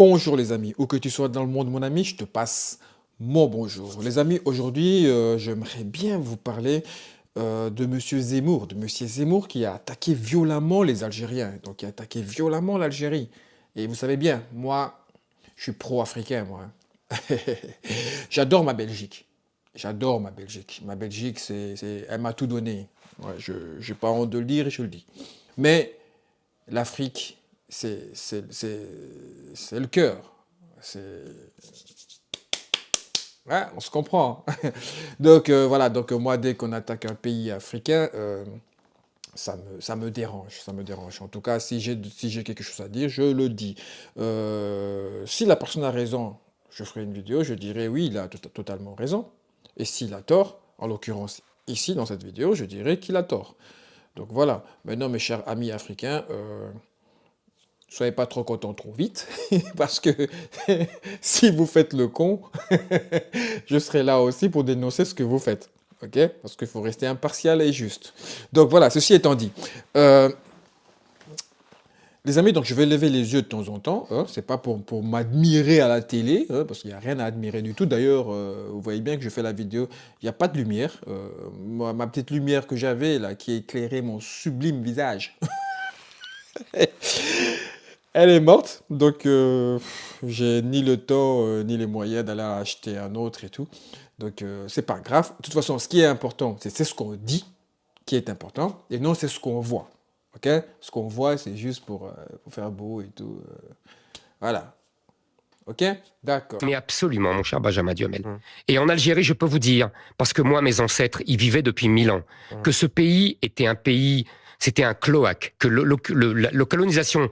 Bonjour les amis, où que tu sois dans le monde mon ami, je te passe mon bonjour. Les amis, aujourd'hui, j'aimerais bien vous parler de Monsieur Zemmour, qui a attaqué violemment les Algériens, donc qui a attaqué violemment l'Algérie. Et vous savez bien, moi, je suis pro-africain, moi. J'adore ma Belgique. J'adore ma Belgique. Ma Belgique, elle m'a tout donné. Ouais, je n'ai pas honte de le dire et je le dis. Mais l'Afrique, c'est le cœur. C'est... Ouais, on se comprend. Donc voilà, donc moi, dès qu'on attaque un pays africain, ça me dérange, ça me dérange. En tout cas, si j'ai quelque chose à dire, je le dis. Si la personne a raison, je ferai une vidéo, je dirai oui, il a totalement raison. Et s'il a tort, en l'occurrence ici, dans cette vidéo, je dirai qu'il a tort. Donc voilà. Maintenant, mes chers amis africains, soyez pas trop contents trop vite, parce que si vous faites le con, je serai là aussi pour dénoncer ce que vous faites. Ok? Parce qu'il faut rester impartial et juste. Donc voilà, ceci étant dit. Les amis, donc je vais lever les yeux de temps en temps. Hein, c'est pas pour m'admirer à la télé, hein, parce qu'il n'y a rien à admirer du tout. D'ailleurs, vous voyez bien que je fais la vidéo, il n'y a pas de lumière. Ma petite lumière que j'avais là, qui éclairait mon sublime visage, elle est morte, donc j'ai ni le temps ni les moyens d'aller acheter un autre et tout. Donc c'est pas grave. De toute façon, ce qui est important, c'est ce qu'on dit qui est important et non c'est ce qu'on voit. Ok? Ce qu'on voit, c'est juste pour faire beau et tout. Voilà. Ok? D'accord. Mais absolument, mon cher Benjamin Duhamel. Hum, Et en Algérie, je peux vous dire, parce que moi, mes ancêtres y vivaient depuis 1000 ans, que ce pays était un pays, c'était un cloaque, que la colonisation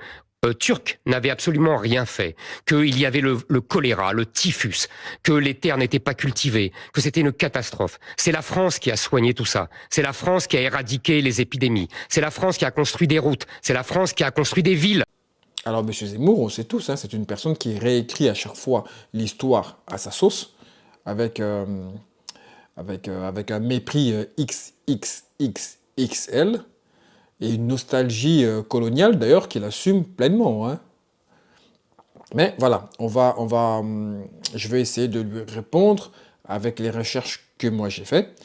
turque n'avait absolument rien fait, qu'il y avait le choléra, le typhus, que les terres n'étaient pas cultivées, que c'était une catastrophe. C'est la France qui a soigné tout ça. C'est la France qui a éradiqué les épidémies. C'est la France qui a construit des routes. C'est la France qui a construit des villes. Alors, M. Zemmour, on sait tous, hein, c'est une personne qui réécrit à chaque fois l'histoire à sa sauce, avec, avec un mépris XXXXL et une nostalgie coloniale, d'ailleurs, qu'il assume pleinement. Hein. Mais voilà, je vais essayer de lui répondre avec les recherches que moi j'ai faites,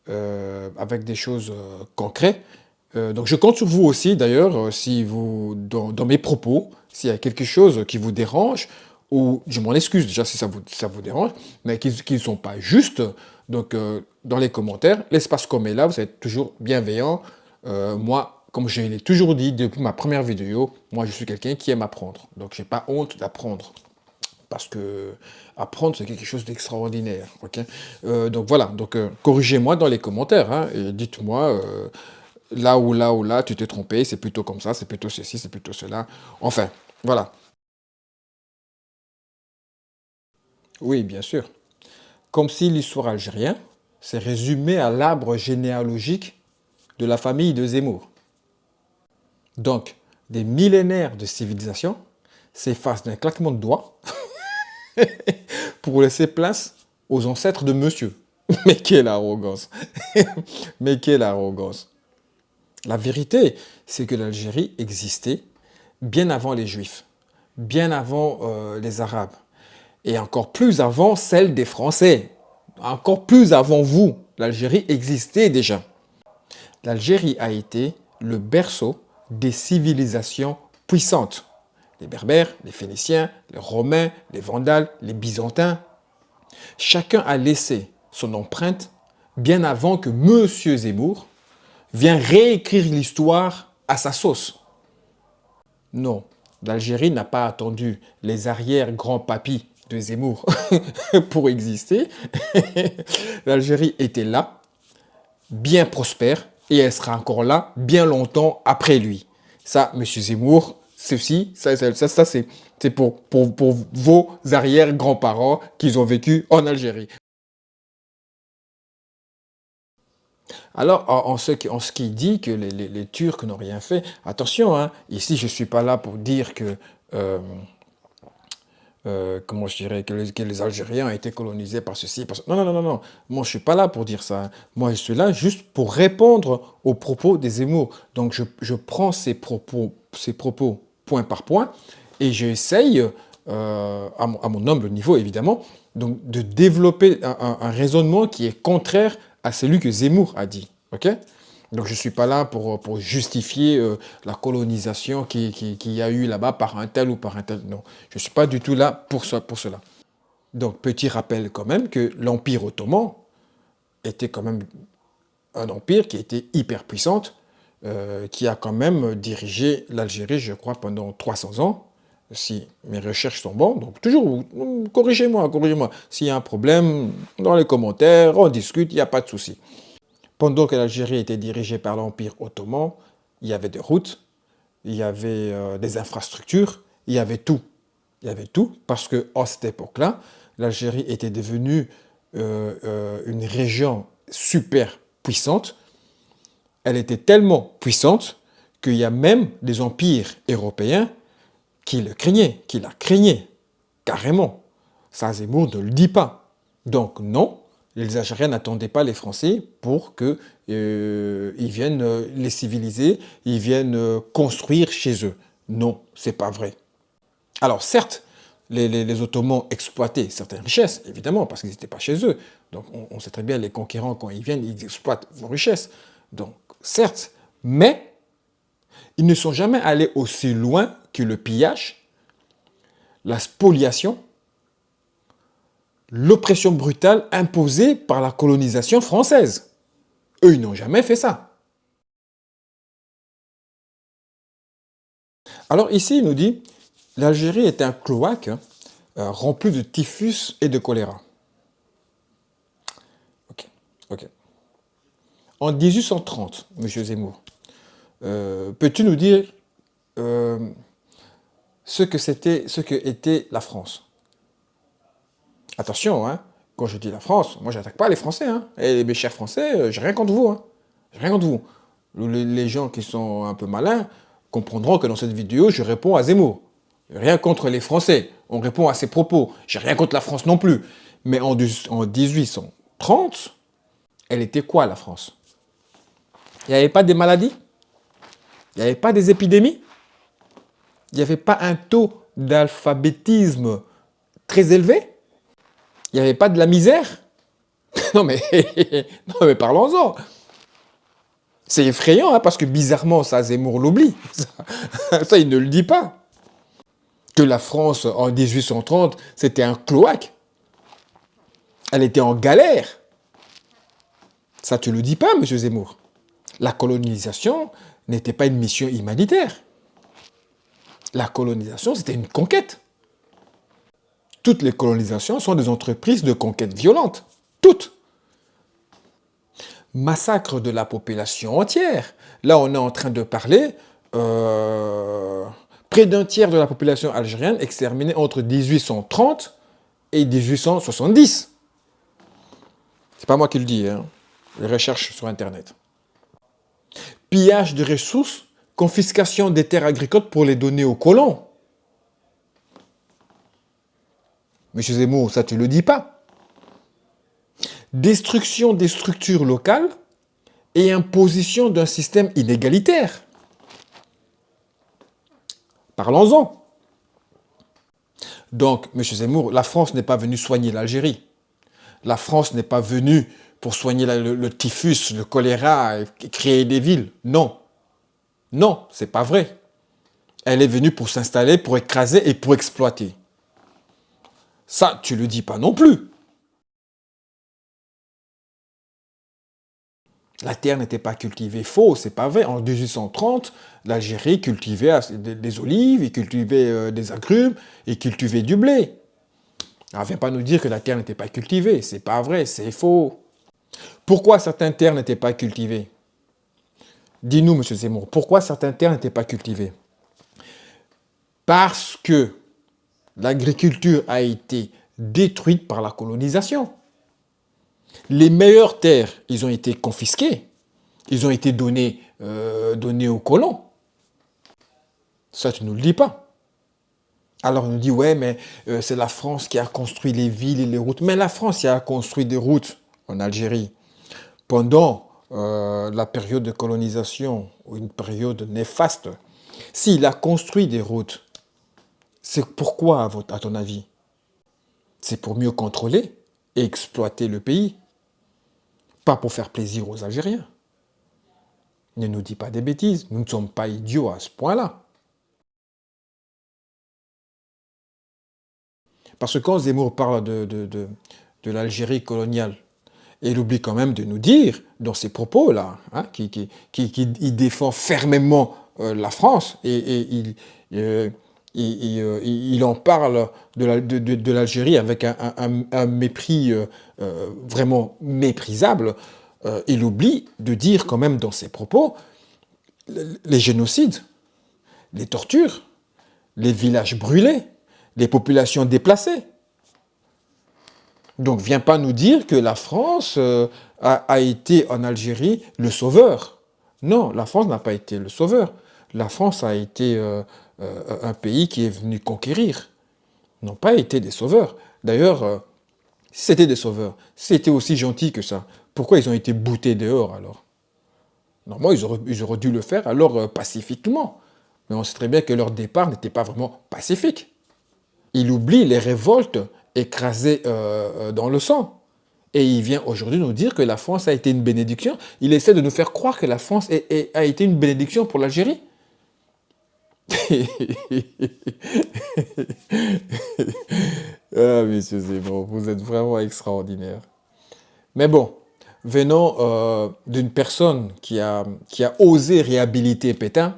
avec des choses concrètes. Donc je compte sur vous aussi, d'ailleurs, si vous, dans mes propos, s'il y a quelque chose qui vous dérange, ou je m'en excuse déjà si ça vous dérange, mais qui ne sont pas justes, donc dans les commentaires, l'espace comme est là, vous êtes toujours bienveillant. Moi, comme je l'ai toujours dit depuis ma première vidéo, moi je suis quelqu'un qui aime apprendre, donc j'ai pas honte d'apprendre. Parce que apprendre, c'est quelque chose d'extraordinaire. Okay, donc voilà, donc corrigez-moi dans les commentaires, hein, et dites-moi là, tu t'es trompé, c'est plutôt comme ça, c'est plutôt ceci, c'est plutôt cela. Enfin, voilà. Oui, bien sûr. Comme si l'histoire algérienne s'est résumée à l'arbre généalogique de la famille de Zemmour. Donc, des millénaires de civilisation s'effacent d'un claquement de doigts pour laisser place aux ancêtres de monsieur. Mais quelle arrogance! Mais quelle arrogance! La vérité, c'est que l'Algérie existait bien avant les Juifs, bien avant les Arabes, et encore plus avant celle des Français, encore plus avant vous. L'Algérie existait déjà. L'Algérie a été le berceau des civilisations puissantes. Les Berbères, les Phéniciens, les Romains, les Vandales, les Byzantins. Chacun a laissé son empreinte bien avant que M. Zemmour vienne réécrire l'histoire à sa sauce. Non, l'Algérie n'a pas attendu les arrière-grands-papis de Zemmour pour exister. L'Algérie était là, bien prospère, et elle sera encore là bien longtemps après lui. Ça, M. Zemmour, ceci, ça c'est pour vos arrière-grands-parents qui ont vécu en Algérie. Alors, en ce qui dit que les Turcs n'ont rien fait, attention, hein, ici je ne suis pas là pour dire que, comment je dirais, que les Algériens ont été colonisés par ceci, par ça. Non, non, non, non, non, moi je ne suis pas là pour dire ça. Hein. Moi je suis là juste pour répondre aux propos des Zemmour. Donc je prends ces propos point par point, et j'essaye à mon humble niveau évidemment, donc de développer un raisonnement qui est contraire à celui que Zemmour a dit. Ok? Donc je ne suis pas là pour justifier la colonisation qu'il y a eu là-bas par un tel ou par un tel. Non, je ne suis pas du tout là pour cela. Donc petit rappel quand même que l'Empire ottoman était quand même un empire qui était hyper puissante, qui a quand même dirigé l'Algérie, je crois, pendant 300 ans, si mes recherches sont bonnes. Donc toujours, corrigez-moi. S'il y a un problème, dans les commentaires, on discute, il n'y a pas de souci. Pendant que l'Algérie était dirigée par l'Empire ottoman, il y avait des routes, il y avait des infrastructures, il y avait tout. Il y avait tout parce qu'à cette époque-là, l'Algérie était devenue une région super puissante. Elle était tellement puissante qu'il y a même des empires européens qui la craignaient, carrément. Ça, Zemmour ne le dit pas. Donc non, les Algériens n'attendaient pas les Français pour qu'ils viennent les civiliser, ils viennent construire chez eux. Non, c'est pas vrai. Alors certes, les Ottomans exploitaient certaines richesses, évidemment, parce qu'ils n'étaient pas chez eux. Donc on sait très bien, les conquérants, quand ils viennent, ils exploitent vos richesses. Donc certes, mais ils ne sont jamais allés aussi loin que le pillage, la spoliation, l'oppression brutale imposée par la colonisation française. Eux, ils n'ont jamais fait ça. Alors ici, il nous dit, l'Algérie est un cloaque rempli de typhus et de choléra. Ok. En 1830, M. Zemmour, peux-tu nous dire ce que était la France? Attention, hein, quand je dis la France, moi j'attaque pas les Français. Hein. Et mes chers Français, j'ai rien contre vous. Hein. J'ai rien contre vous. Les gens qui sont un peu malins comprendront que dans cette vidéo, je réponds à Zemmour. Rien contre les Français. On répond à ses propos. J'ai rien contre la France non plus. Mais en 1830, elle était quoi la France? Il n'y avait pas des maladies? Il n'y avait pas des épidémies? Il n'y avait pas un taux d'alphabétisme très élevé? Il n'y avait pas de la misère? non, mais, non mais parlons-en. C'est effrayant, hein, parce que bizarrement, ça, Zemmour l'oublie. Ça, il ne le dit pas. Que la France, en 1830, c'était un cloaque. Elle était en galère. Ça, tu ne le dis pas, M. Zemmour. La colonisation n'était pas une mission humanitaire. La colonisation, c'était une conquête. Toutes les colonisations sont des entreprises de conquête violente. Toutes. Massacre de la population entière. Là, on est en train de parler près d'un tiers de la population algérienne exterminée entre 1830 et 1870. C'est pas moi qui le dis, hein. Les recherches sur Internet. Pillage de ressources, confiscation des terres agricoles pour les donner aux colons. Monsieur Zemmour, ça tu le dis pas. Destruction des structures locales et imposition d'un système inégalitaire. Parlons-en. Donc, M. Zemmour, la France n'est pas venue soigner l'Algérie. La France n'est pas venue pour soigner le typhus, le choléra, et créer des villes. Non. Non, c'est pas vrai. Elle est venue pour s'installer, pour écraser et pour exploiter. Ça, tu le dis pas non plus. La terre n'était pas cultivée. Faux, c'est pas vrai. En 1830, l'Algérie cultivait des olives, il cultivait des agrumes, il cultivait du blé. Alors, viens pas nous dire que la terre n'était pas cultivée. C'est pas vrai, c'est faux. Pourquoi certaines terres n'étaient pas cultivées? Dis-nous, M. Zemmour, pourquoi certaines terres n'étaient pas cultivées? Parce que l'agriculture a été détruite par la colonisation. Les meilleures terres, ils ont été confisquées. Ils ont été donnés aux colons. Ça, tu ne nous le dis pas. Alors, on nous dit, ouais, mais c'est la France qui a construit les villes et les routes. Mais la France qui a construit des routes en Algérie pendant la période de colonisation, ou une période néfaste. S'il a construit des routes, C'est pourquoi, à ton avis? C'est pour mieux contrôler et exploiter le pays, pas pour faire plaisir aux Algériens. Ne nous dis pas des bêtises, nous ne sommes pas idiots à ce point-là. Parce que quand Zemmour parle de l'Algérie coloniale, il oublie quand même de nous dire, dans ses propos-là, hein, qu'il défend fermement la France, et euh, il en parle de l'Algérie avec un mépris vraiment méprisable. Il oublie de dire quand même dans ses propos les génocides, les tortures, les villages brûlés, les populations déplacées. Donc, viens pas nous dire que la France a été en Algérie le sauveur. Non, la France n'a pas été le sauveur. La France a été un pays qui est venu conquérir. Ils n'ont pas été des sauveurs. D'ailleurs, si c'était des sauveurs, si c'était aussi gentil que ça, pourquoi ils ont été boutés dehors alors? Normalement, ils auraient dû le faire alors pacifiquement. Mais on sait très bien que leur départ n'était pas vraiment pacifique. Il oublie les révoltes écrasées dans le sang. Et il vient aujourd'hui nous dire que la France a été une bénédiction. Il essaie de nous faire croire que la France a été une bénédiction pour l'Algérie. Ah, monsieur Zemmour, vous êtes vraiment extraordinaire. Mais bon, venons d'une personne qui a osé réhabiliter Pétain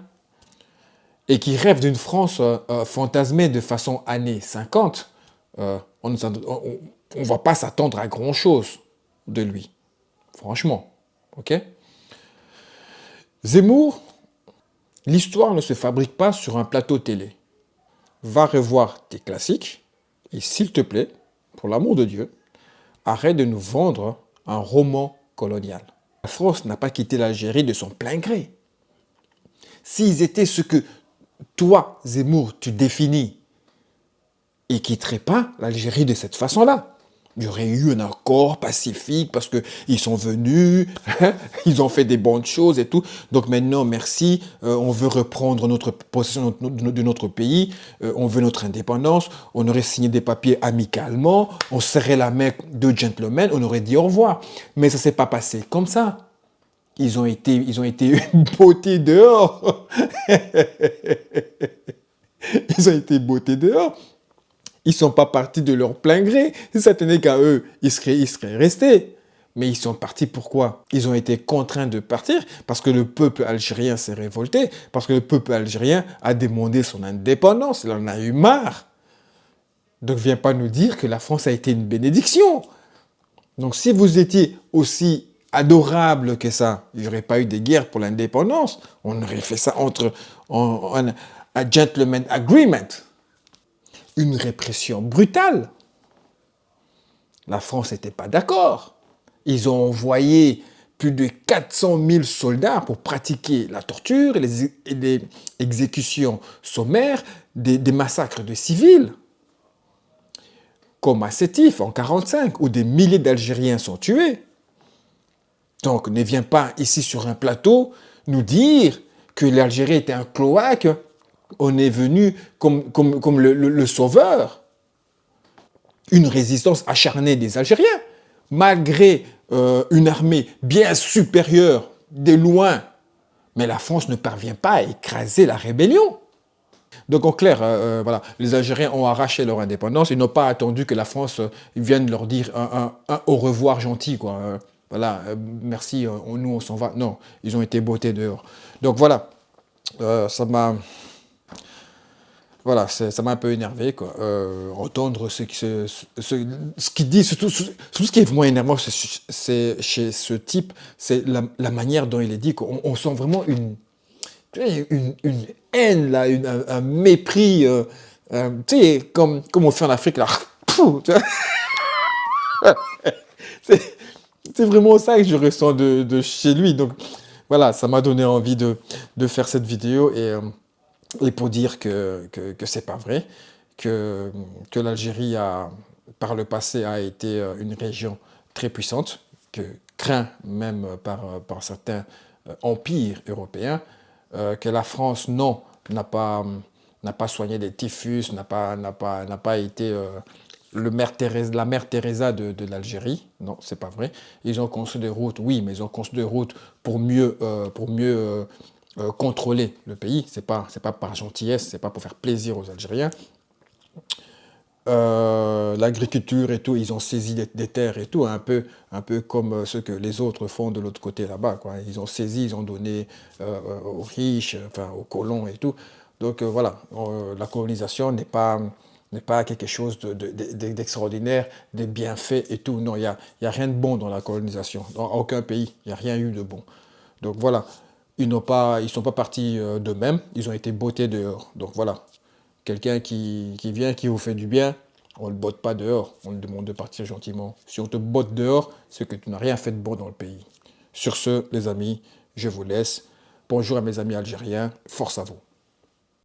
et qui rêve d'une France fantasmée de façon années 50, on ne va pas s'attendre à grand-chose de lui. Franchement. Ok? Zemmour, l'histoire ne se fabrique pas sur un plateau télé. Va revoir tes classiques et s'il te plaît, pour l'amour de Dieu, arrête de nous vendre un roman colonial. La France n'a pas quitté l'Algérie de son plein gré. S'ils étaient ce que toi, Zemmour, tu définis, ils ne quitteraient pas l'Algérie de cette façon-là. Il y aurait eu un accord pacifique parce qu'ils sont venus, ils ont fait des bonnes choses et tout. Donc maintenant, merci, on veut reprendre notre possession de notre pays, on veut notre indépendance, on aurait signé des papiers amicalement, on serrait la main de gentlemen, on aurait dit au revoir. Mais ça ne s'est pas passé comme ça. Ils ont été bottés dehors. Ils ont été bottés dehors. Ils ne sont pas partis de leur plein gré. Si ça tenait qu'à eux, ils seraient restés. Mais ils sont partis pourquoi? Ils ont été contraints de partir parce que le peuple algérien s'est révolté, parce que le peuple algérien a demandé son indépendance. Il en a eu marre. Donc viens pas nous dire que la France a été une bénédiction. Donc si vous étiez aussi adorable que ça, il n'y aurait pas eu de guerre pour l'indépendance. On aurait fait ça entre un gentleman agreement. Une répression brutale. La France n'était pas d'accord. Ils ont envoyé plus de 400 000 soldats pour pratiquer la torture et les exécutions sommaires, des massacres de civils. Comme à Sétif en 1945, où des milliers d'Algériens sont tués. Donc ne viens pas ici sur un plateau nous dire que l'Algérie était un cloaque. On est venu comme le sauveur. Une résistance acharnée des Algériens, malgré une armée bien supérieure de loin. Mais la France ne parvient pas à écraser la rébellion. Donc en clair, voilà, les Algériens ont arraché leur indépendance. Ils n'ont pas attendu que la France vienne leur dire un au revoir gentil, quoi. Voilà, merci, nous on s'en va. Non, ils ont été bottés dehors. Donc voilà, ça m'a... Voilà, ça m'a un peu énervé, quoi. Entendre ce qu'il dit, surtout ce qui est vraiment énervant, c'est chez ce type, c'est la manière dont il est dit, on sent vraiment une haine, là, un mépris, tu sais, comme on fait en Afrique, là. C'est vraiment ça que je ressens de chez lui. Donc voilà, ça m'a donné envie de faire cette vidéo et pour dire que c'est pas vrai, que l'Algérie par le passé a été une région très puissante, que craint même par certains empires européens, que la France, non, n'a pas n'a pas soigné des typhus, n'a pas été la mère Teresa de l'Algérie. Non, c'est pas vrai. Ils ont construit des routes, oui, mais ils ont construit des routes pour mieux contrôler le pays. C'est pas par gentillesse, c'est pas pour faire plaisir aux Algériens. L'agriculture et tout, ils ont saisi des terres et tout, un peu comme ce que les autres font de l'autre côté là-bas, quoi. Ils ont saisi, ils ont donné aux riches, enfin aux colons et tout. Donc voilà, la colonisation n'est pas quelque chose d'extraordinaire, des bienfaits et tout. Non, il y a rien de bon dans la colonisation. Dans aucun pays, il n'y a rien eu de bon. Donc voilà, ils sont pas partis d'eux-mêmes, ils ont été bottés dehors. Donc voilà, quelqu'un qui vient, qui vous fait du bien, on ne le botte pas dehors, on lui demande de partir gentiment. Si on te botte dehors, c'est que tu n'as rien fait de bon dans le pays. Sur ce, les amis, je vous laisse. Bonjour à mes amis algériens, force à vous.